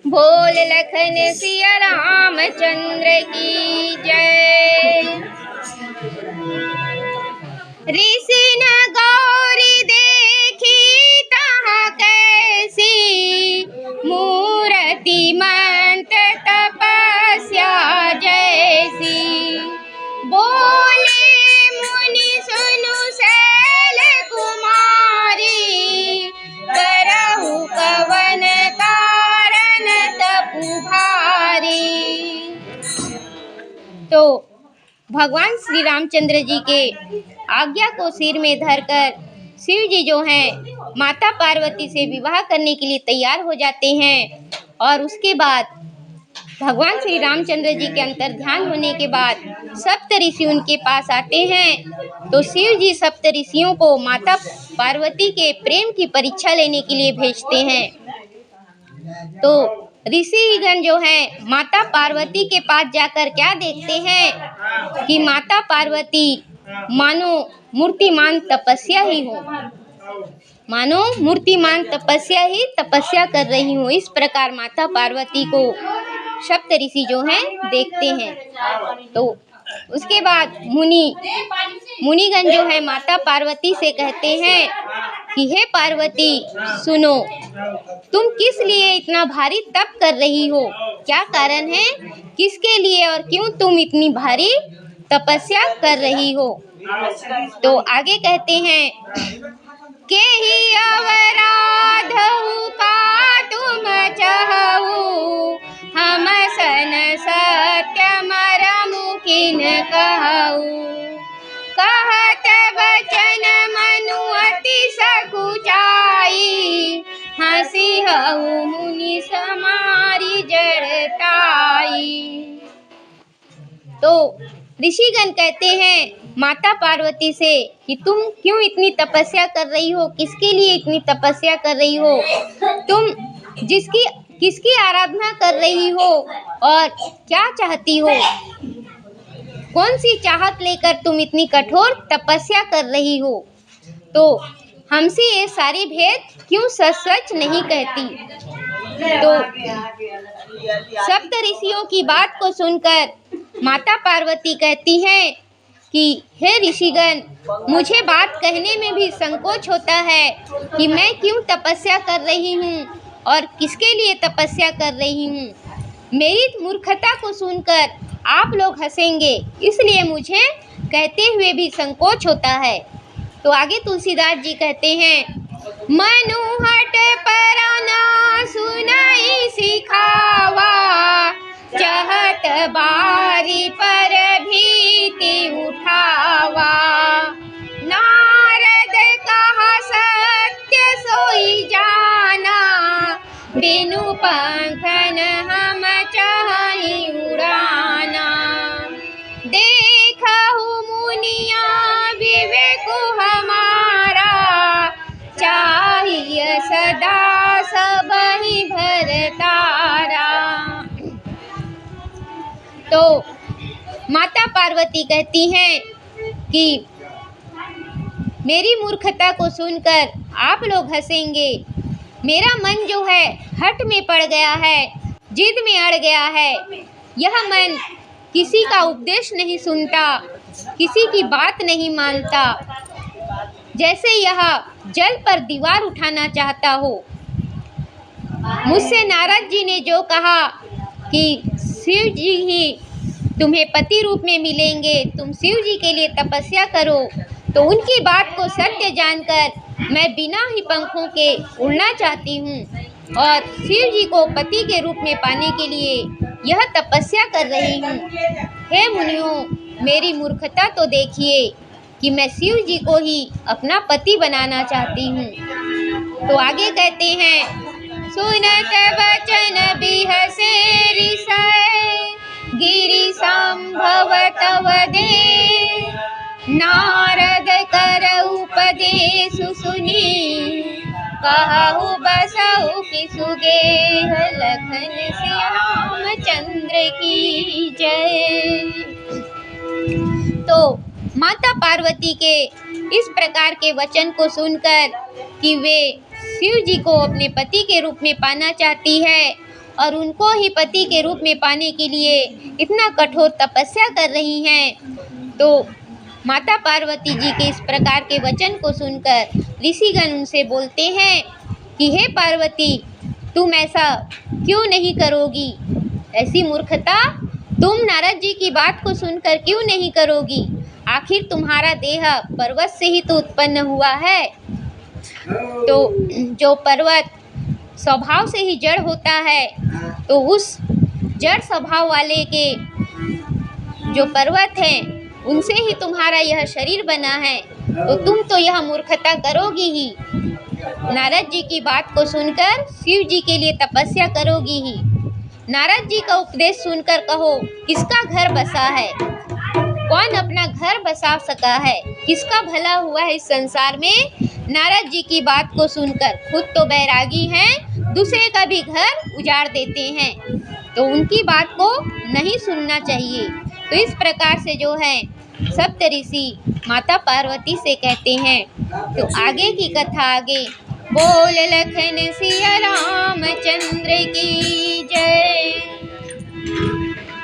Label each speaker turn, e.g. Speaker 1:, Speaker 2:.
Speaker 1: बोल लखन सिया रामचंद्र की जय। ऋषि न गौरी देखी तहाँ कैसी, मूर्ति मंत तपस्या जैसी। बोले मुनि सुनु शैल कुमारी, करहु कवन कारण तपु भारी। तो भगवान श्री रामचंद्र जी के आज्ञा को सिर में धरकर शिव जी जो हैं माता पार्वती से विवाह करने के लिए तैयार हो जाते हैं। और उसके बाद भगवान श्री रामचंद्र जी के अंतर ध्यान होने के बाद सप्त ऋषि उनके पास आते हैं। तो शिव जी सप्त ऋषियों को माता पार्वती के प्रेम की परीक्षा लेने के लिए भेजते हैं। तो ऋषिगण जो हैं माता पार्वती के पास जाकर क्या देखते हैं कि माता पार्वती मानो मूर्तिमान तपस्या ही हो, मानो मूर्तिमान तपस्या ही तपस्या कर रही हो। इस प्रकार माता पार्वती को सप्त ऋषि जो हैं देखते हैं। तो उसके बाद मुनिगण जो है माता पार्वती से कहते हैं कि हे पार्वती सुनो, तुम किस लिए इतना भारी तप कर रही हो, क्या कारण है, किसके लिए और क्यों तुम इतनी भारी तपस्या कर रही हो। तो आगे कहते हैं के ही अवराधहु का तुम चाहु, हम सन सत्य मरमु किन कहु। कहत वचन मनु अति सकुचाई, हंसी हऊ मुनि समारी जड़ताई। तो ऋषिगण कहते हैं माता पार्वती से कि तुम क्यों इतनी तपस्या कर रही हो, किसके लिए इतनी तपस्या कर रही हो, तुम किसकी आराधना कर रही हो और क्या चाहती हो, कौन सी चाहत लेकर तुम इतनी कठोर तपस्या कर रही हो। तो हमसे ये सारी भेद क्यों सच नहीं कहती। तो सप्त ऋषियों की बात को सुनकर माता पार्वती कहती हैं कि हे ऋषिगण, मुझे बात कहने में भी संकोच होता है कि मैं क्यों तपस्या कर रही हूँ और किसके लिए तपस्या कर रही हूँ। मेरी मूर्खता को सुनकर आप लोग हंसेंगे, इसलिए मुझे कहते हुए भी संकोच होता है। तो आगे तुलसीदास जी कहते हैं मनुहट पराना सुनाई सिखावा, चाहत बारी पर भीति उठावा। नारद कहा सत्य सोई जाना, बिनु पंखन हम चाहि उड़ाना। देखहु मुनिया विवेक हमारा, चाहिए सदा सबहि भरतारा। तो माता पार्वती कहती हैं कि मेरी मूर्खता को सुनकर आप लोग हंसेंगे, मेरा मन जो है हठ में पड़ गया है, जिद में अड़ गया है। यह मन किसी का उपदेश नहीं सुनता, किसी की बात नहीं मानता, जैसे यह जल पर दीवार उठाना चाहता हो। मुझसे नारद जी ने जो कहा कि शिव जी ही तुम्हें पति रूप में मिलेंगे, तुम शिव जी के लिए तपस्या करो, तो उनकी बात को सत्य जानकर मैं बिना ही पंखों के उड़ना चाहती हूँ और शिव जी को पति के रूप में पाने के लिए यह तपस्या कर रही हूँ। हे मुनियों, मेरी मूर्खता तो देखिए कि मैं शिव जी को ही अपना पति बनाना चाहती हूँ। तो आगे कहते हैं सुनत वचन बिहसे ऋषय, गिरि संभव तव दे। नारद कर उपदेश सुनी, कहु बसहु किसु गेह। लखन श्याम चंद्र की जय। तो माता पार्वती के इस प्रकार के वचन को सुनकर कि वे शिव जी को अपने पति के रूप में पाना चाहती है और उनको ही पति के रूप में पाने के लिए इतना कठोर तपस्या कर रही हैं, तो माता पार्वती जी के इस प्रकार के वचन को सुनकर ऋषिगण उनसे बोलते हैं कि हे पार्वती, तुम ऐसा क्यों नहीं करोगी? ऐसी मूर्खता तुम नारद जी की बात को सुनकर क्यों नहीं करोगी? आखिर तुम्हारा देह पर्वत से ही तो उत्पन्न हुआ है। तो जो पर्वत स्वभाव से ही जड़ होता है, तो उस जड़ स्वभाव वाले के जो पर्वत हैं उनसे ही तुम्हारा यह शरीर बना है, तो तुम तो यह मूर्खता करोगी ही। नारद जी की बात को सुनकर शिव जी के लिए तपस्या करोगी ही। नारद जी का उपदेश सुनकर कहो, किसका घर बसा है? कौन अपना घर बसा सका है? किसका भला हुआ है इस संसार में? नारद जी की बात को सुनकर खुद तो बैरागी हैं, दूसरे का भी घर उजाड़ देते हैं, तो उनकी बात को नहीं सुनना चाहिए। तो इस प्रकार से जो है सप्तऋषि माता पार्वती से कहते हैं। तो आगे की कथा आगे। बोल लखन सिया रामचंद्र की जय।